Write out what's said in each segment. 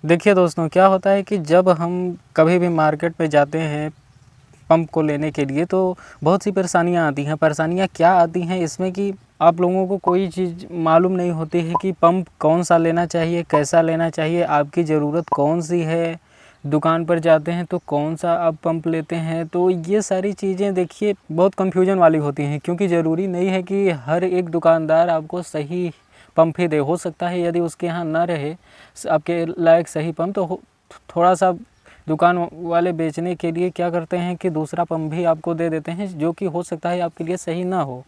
देखिए दोस्तों, क्या होता है कि जब हम कभी भी मार्केट में जाते हैं पंप को लेने के लिए तो बहुत सी परेशानियां आती हैं। परेशानियां क्या आती हैं इसमें कि आप लोगों को कोई चीज़ मालूम नहीं होती है कि पंप कौन सा लेना चाहिए, कैसा लेना चाहिए, आपकी ज़रूरत कौन सी है। दुकान पर जाते हैं तो कौन सा आप पंप लेते हैं, तो ये सारी चीज़ें देखिए बहुत कंफ्यूजन वाली होती हैं, क्योंकि ज़रूरी नहीं है कि हर एक दुकानदार आपको सही पंप ही दे। हो सकता है यदि उसके यहाँ ना रहे आपके लायक सही पंप, तो थोड़ा सा दुकान वाले बेचने के लिए क्या करते हैं कि दूसरा पंप भी आपको दे देते हैं, जो कि हो सकता है आपके लिए सही ना हो।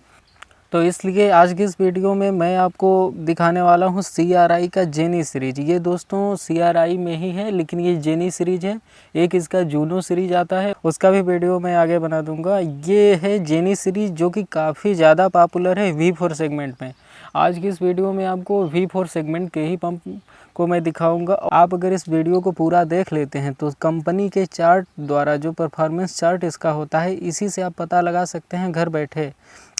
तो इसलिए आज की इस वीडियो में मैं आपको दिखाने वाला हूँ CRI का जेनी सीरीज। ये दोस्तों CRI में ही है, लेकिन ये जेनी सीरीज है। एक इसका जूनो सीरीज आता है, उसका भी वीडियो मैं आगे बना दूंगा। ये है जेनी सीरीज, जो कि काफ़ी ज़्यादा पॉपुलर है V4 सेगमेंट में। आज की इस वीडियो में आपको V4 सेगमेंट के ही पंप को मैं दिखाऊंगा। आप अगर इस वीडियो को पूरा देख लेते हैं तो कंपनी के चार्ट द्वारा, जो परफॉर्मेंस चार्ट इसका होता है, इसी से आप पता लगा सकते हैं घर बैठे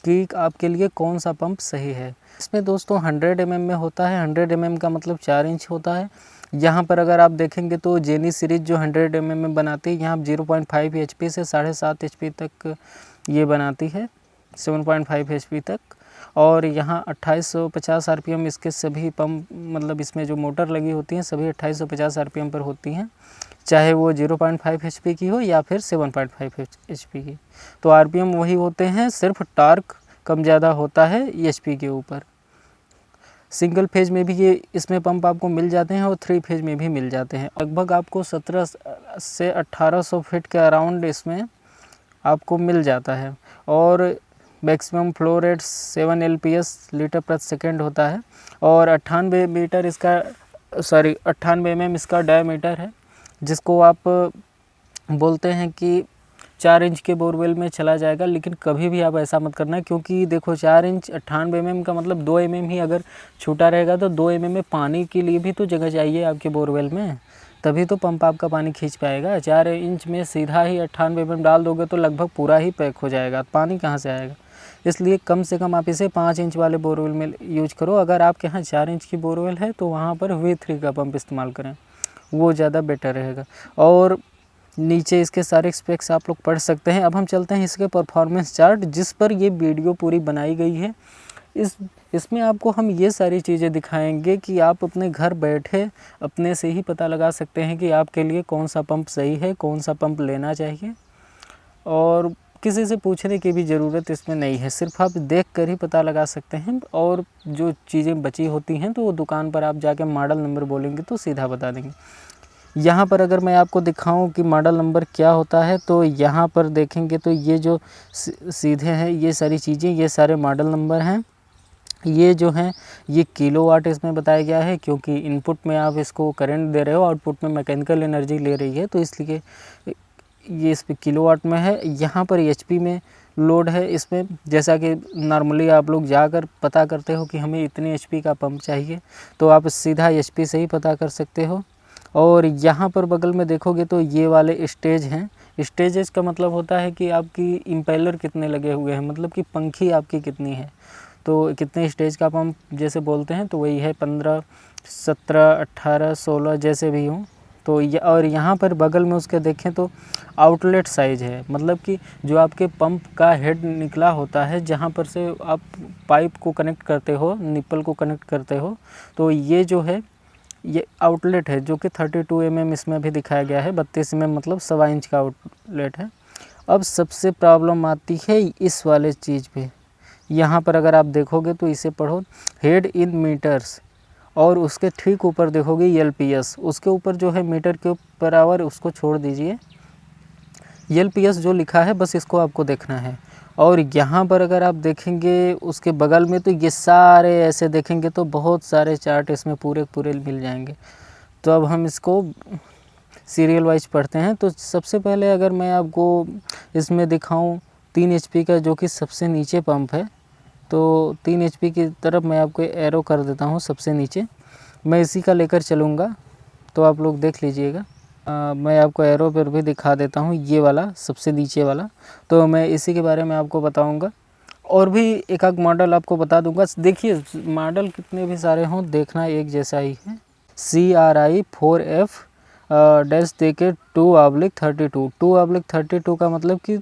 कि आपके लिए कौन सा पंप सही है। इसमें दोस्तों 100 mm में होता है। 100 mm का मतलब 4 इंच होता है। यहाँ पर अगर आप देखेंगे तो जेनी सीरीज जो 100 mm में बनाती है, यहाँ 0.5 HP से 7.5 HP तक ये बनाती है, 7.5 HP तक। और यहाँ 2850 RPM इसके सभी पंप, मतलब इसमें जो मोटर लगी होती हैं सभी 2850 RPM पर होती हैं, चाहे वो 0.5 HP की हो या फिर 7.5 HP की। तो RPM वही होते हैं, सिर्फ टार्क कम ज़्यादा होता है HP के ऊपर। सिंगल फेज में भी ये इसमें पंप आपको मिल जाते हैं और 3 फेज में भी मिल जाते हैं। लगभग आपको 17 से 1800 फीट के अराउंड इसमें आपको मिल जाता है। और maximum flow rate 7 LPS litre प्रति सेकेंड होता है। और 98 मीटर इसका 98 mm इसका डायमीटर है, जिसको आप बोलते हैं कि 4 इंच के बोरवेल में चला जाएगा। लेकिन कभी भी आप ऐसा मत करना, क्योंकि देखो 4 इंच 98 mm का मतलब 2 mm ही अगर छूटा रहेगा, तो 2 mm में पानी के लिए भी तो जगह चाहिए आपके बोरवेल में, तभी तो पंप आपका पानी खींच पाएगा। 4 इंच में सीधा ही 98 mm डाल दोगे तो लगभग पूरा ही पैक हो जाएगा, पानी कहाँ से आएगा। इसलिए कम से कम आप इसे 5 इंच वाले बोरवेल में यूज करो। अगर आपके यहाँ 4 इंच की बोरवेल है तो वहाँ पर V3 का पंप इस्तेमाल करें, वो ज़्यादा बेटर रहेगा। और नीचे इसके सारे स्पेक्स आप लोग पढ़ सकते हैं। अब हम चलते हैं इसके परफॉर्मेंस चार्ट, जिस पर ये वीडियो पूरी बनाई गई है। इसमें आपको हम ये सारी चीज़ें दिखाएंगे कि आप अपने घर बैठे अपने से ही पता लगा सकते हैं कि आपके लिए कौन सा पंप सही है, कौन सा पंप लेना चाहिए। और किसी से पूछने की भी ज़रूरत इसमें नहीं है, सिर्फ आप देख कर ही पता लगा सकते हैं। और जो चीज़ें बची होती हैं तो वो दुकान पर आप जाके मॉडल नंबर बोलेंगे तो सीधा बता देंगे। यहाँ पर अगर मैं आपको दिखाऊं कि मॉडल नंबर क्या होता है, तो यहाँ पर देखेंगे तो ये जो सीधे हैं ये सारी चीज़ें, ये सारे मॉडल नंबर हैं। ये जो हैं ये किलोवाट इसमें बताया गया है, क्योंकि इनपुट में आप इसको करंट दे रहे हो, आउटपुट में मैकेनिकल एनर्जी ले रही है, तो इसलिए ये इस पर किलोवाट में है। यहाँ पर HP में लोड है इसमें। जैसा कि नॉर्मली आप लोग जाकर पता करते हो कि हमें इतने HP का पंप चाहिए, तो आप सीधा HP से ही पता कर सकते हो। और यहाँ पर बगल में देखोगे तो ये वाले स्टेज हैं। स्टेजेस का मतलब होता है कि आपकी इम्पेलर कितने लगे हुए हैं, मतलब कि पंखी आपकी कितनी है। तो कितने स्टेज का पंप जैसे बोलते हैं, तो वही है 15, 17, 18, 16 जैसे भी हों। तो ये, और यहाँ पर बगल में उसके देखें तो आउटलेट साइज है, मतलब कि जो आपके पंप का हेड निकला होता है, जहाँ पर से आप पाइप को कनेक्ट करते हो, निप्पल को कनेक्ट करते हो, तो ये जो है ये आउटलेट है, जो कि 32 mm इसमें भी दिखाया गया है। 32 mm मतलब 1.25 इंच का आउटलेट है। अब सबसे प्रॉब्लम आती है इस वाले चीज़ पे। यहाँ पर अगर आप देखोगे तो इसे पढ़ो, हेड इन मीटर्स, और उसके ठीक ऊपर देखोगे LPS। उसके ऊपर जो है मीटर के पर आवर, उसको छोड़ दीजिए। LPS जो लिखा है बस इसको आपको देखना है। और यहाँ पर अगर आप देखेंगे उसके बगल में, तो ये सारे ऐसे देखेंगे तो बहुत सारे चार्ट इसमें पूरे पूरे मिल जाएंगे। तो अब हम इसको सीरियल वाइज पढ़ते हैं। तो सबसे पहले अगर मैं आपको इसमें दिखाऊं 3 HP का, जो कि सबसे नीचे पंप है, तो 3 HP की तरफ मैं आपको एरो कर देता हूँ सबसे नीचे। मैं इसी का लेकर चलूँगा, तो आप लोग देख लीजिएगा। मैं आपको एरो पर भी दिखा देता हूँ, ये वाला सबसे नीचे वाला। तो मैं इसी के बारे में आपको बताऊँगा, और भी एक मॉडल आपको बता दूँगा। देखिए मॉडल कितने भी सारे हों, देखना एक जैसा ही है। CRI4F डैश देके 2/32। 2/32 का मतलब कि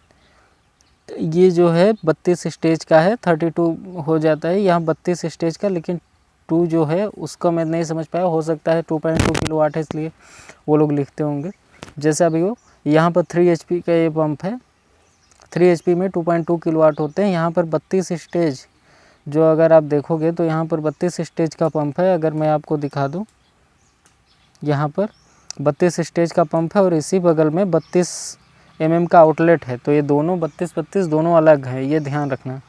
ये जो है 32 स्टेज का है, 32 हो जाता है यहाँ 32 स्टेज का, लेकिन 2 जो है उसका मैं नहीं समझ पाया, हो सकता है 2.2 किलोवाट है इसलिए वो लोग लिखते होंगे। जैसा भी हो, यहाँ पर 3 HP का ये पंप है, 3 HP में 2.2 किलोवाट होते हैं। यहाँ पर 32 स्टेज जो अगर आप देखोगे तो यहाँ पर 32 स्टेज का पंप है। अगर मैं आपको दिखा दूँ, यहाँ पर 32 स्टेज का पंप है और इसी बगल में 32 mm का आउटलेट है। तो ये दोनों 32 दोनों अलग है, ये ध्यान रखना।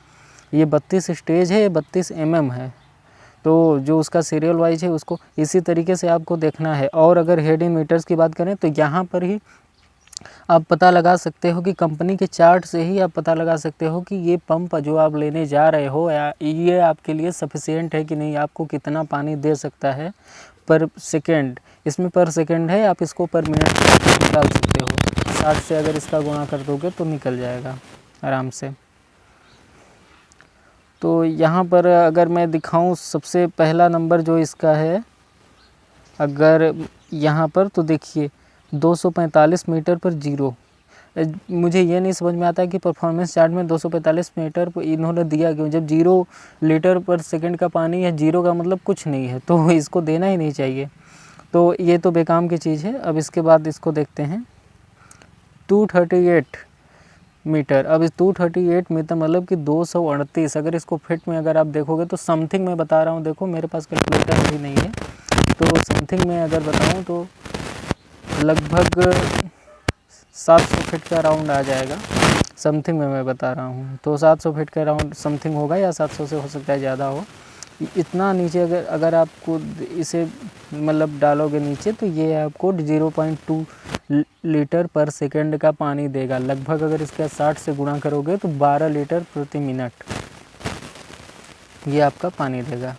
ये 32 स्टेज है, ये 32 mm है। तो जो उसका सीरियल वाइज है उसको इसी तरीके से आपको देखना है। और अगर हेड इन मीटर्स की बात करें तो यहाँ पर ही आप पता लगा सकते हो कि कंपनी के चार्ट से ही आप पता लगा सकते हो कि ये पंप जो आप लेने जा रहे हो ये आपके लिए सफिशिएंट है कि नहीं, आपको कितना पानी दे सकता है पर सेकेंड। इसमें पर सेकेंड है, आप इसको पर मिनट निकाल सकते हो। 60 से अगर इसका गुणा कर दोगे तो निकल जाएगा आराम से। तो यहाँ पर अगर मैं दिखाऊं, सबसे पहला नंबर जो इसका है, अगर यहाँ पर तो देखिए 245 मीटर पर जीरो। मुझे ये नहीं समझ में आता कि परफॉर्मेंस चार्ट में 245 मीटर पर इन्होंने दिया क्यों, जब 0 लीटर पर सेकंड का पानी है। 0 का मतलब कुछ नहीं है, तो इसको देना ही नहीं चाहिए। तो ये तो बेकाम की चीज़ है। अब इसके बाद इसको देखते हैं 238 मीटर। अब इस 238 मीटर मतलब कि 238, अगर इसको फिट में अगर आप देखोगे तो समथिंग मैं बता रहा हूँ, देखो मेरे पास कैलकुलेटर भी नहीं है, तो समथिंग में अगर बताऊँ तो लगभग 700 फीट का राउंड आ जाएगा। समथिंग में मैं बता रहा हूँ, तो 700 फीट का राउंड समथिंग होगा, या 700 से हो सकता है ज़्यादा हो। इतना नीचे अगर आपको इसे मतलब डालोगे नीचे, तो ये आपको 0.2 लीटर पर सेकंड का पानी देगा लगभग। अगर इसका 60 से गुणा करोगे तो 12 लीटर प्रति मिनट ये आपका पानी देगा।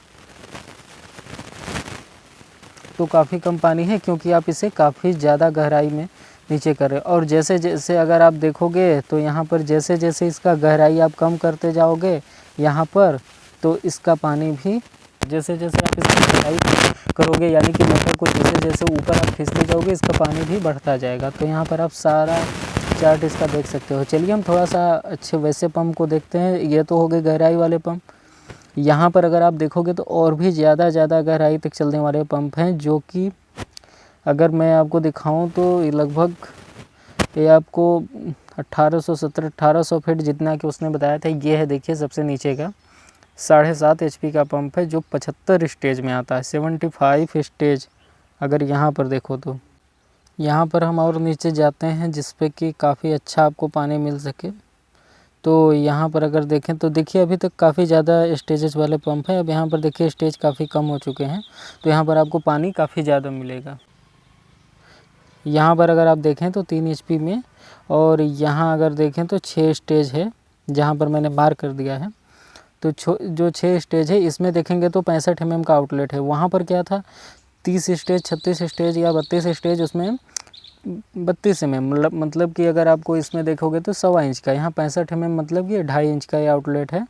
तो काफ़ी कम पानी है, क्योंकि आप इसे काफ़ी ज़्यादा गहराई में नीचे कर रहे हो। और जैसे जैसे अगर आप देखोगे तो यहाँ पर जैसे जैसे इसका गहराई आप कम करते जाओगे यहाँ पर, तो इसका पानी भी जैसे जैसे आप इसकी गहराई करोगे, यानी कि मोटर को जैसे जैसे ऊपर आप खींचते जाओगे, इसका पानी भी बढ़ता जाएगा। तो यहाँ पर आप सारा चार्ट इसका देख सकते हो। चलिए हम थोड़ा सा अच्छे वैसे पंप को देखते हैं। ये तो हो गए गहराई वाले पंप। यहाँ पर अगर आप देखोगे तो और भी ज़्यादा गहराई तक चलने वाले पंप हैं, जो कि अगर मैं आपको दिखाऊं तो लगभग ये आपको 1800 फीट जितना कि उसने बताया था, ये है। देखिए सबसे नीचे का 7.5 HP का पंप है, जो 75 स्टेज में आता है, 75 स्टेज। अगर यहाँ पर देखो तो यहाँ पर हम और नीचे जाते हैं, जिस पे कि काफ़ी अच्छा आपको पानी मिल सके। तो यहाँ पर अगर देखें तो देखिए अभी तक काफ़ी ज़्यादा स्टेजेस वाले पंप हैं। अब यहाँ पर देखिए स्टेज काफ़ी कम हो चुके हैं, तो यहाँ पर आपको पानी काफ़ी ज़्यादा मिलेगा। यहाँ पर अगर आप देखें तो 3 HP में, और यहाँ अगर देखें तो 6 स्टेज है, जहाँ पर मैंने मार्क कर दिया है। तो जो 6 स्टेज है इसमें देखेंगे तो 65 mm का आउटलेट है। वहाँ पर क्या था 30 स्टेज, 36 स्टेज या 32 स्टेज, उसमें 32 mm मतलब कि अगर आपको इसमें देखोगे तो 1.25 इंच का। यहाँ 65 mm मतलब कि 2.5 इंच का ये आउटलेट है।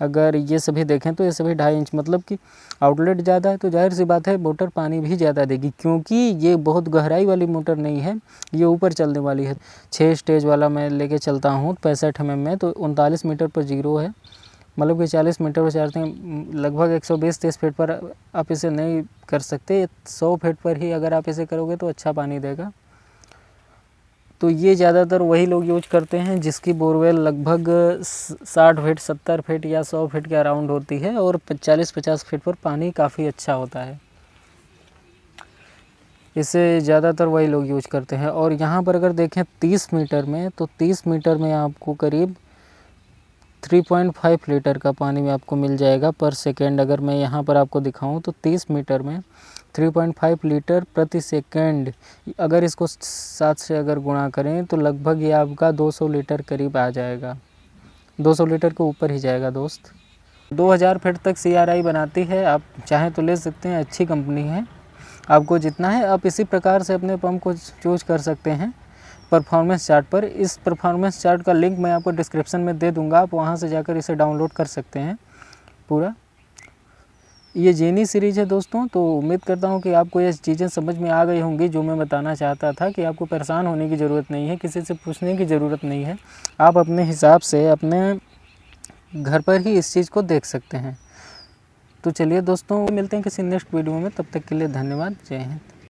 अगर ये सभी देखें तो ये सभी 2.5 इंच, मतलब कि आउटलेट ज़्यादा है तो जाहिर सी बात है मोटर पानी भी ज़्यादा देगी, क्योंकि ये बहुत गहराई वाली मोटर नहीं है, ये ऊपर चलने वाली है। 6 स्टेज वाला मैं लेके चलता हूँ 65 mm में, तो 39 मीटर पर जीरो है, मतलब कि 40 मीटर पर चाहते हैं, लगभग 120-130 फीट पर आप इसे नहीं कर सकते। 100 फीट पर ही अगर आप इसे करोगे तो अच्छा पानी देगा। तो ये ज़्यादातर वही लोग यूज करते हैं जिसकी बोरवेल लगभग 60 फीट, 70 फीट या 100 फीट के अराउंड होती है, और 40-50 फीट पर पानी काफ़ी अच्छा होता है। इसे ज़्यादातर वही लोग यूज करते हैं। और यहाँ पर अगर देखें 30 मीटर में, तो 30 मीटर में आपको करीब 3.5 लीटर का पानी में आपको मिल जाएगा पर सेकेंड। अगर मैं यहाँ पर आपको दिखाऊं तो 30 मीटर में 3.5 लीटर प्रति सेकेंड, अगर इसको 7 से अगर गुणा करें तो लगभग ये आपका 200 लीटर करीब आ जाएगा। 200 लीटर के ऊपर ही जाएगा दोस्त। 2000 फीट तक CRI बनाती है, आप चाहें तो ले सकते हैं, अच्छी कंपनी है। आपको जितना है आप इसी प्रकार से अपने पंप को चूज कर सकते हैं परफॉर्मेंस चार्ट पर। इस परफॉर्मेंस चार्ट का लिंक मैं आपको डिस्क्रिप्शन में दे दूंगा, आप वहां से जाकर इसे डाउनलोड कर सकते हैं पूरा। ये जेनी सीरीज़ है दोस्तों। तो उम्मीद करता हूँ कि आपको ये चीज़ें समझ में आ गई होंगी जो मैं बताना चाहता था, कि आपको परेशान होने की ज़रूरत नहीं है, किसी से पूछने की ज़रूरत नहीं है। आप अपने हिसाब से अपने घर पर ही इस चीज़ को देख सकते हैं। तो चलिए दोस्तों, मिलते हैं किसी नेक्स्ट वीडियो में, तब तक के लिए धन्यवाद। जय हिंद।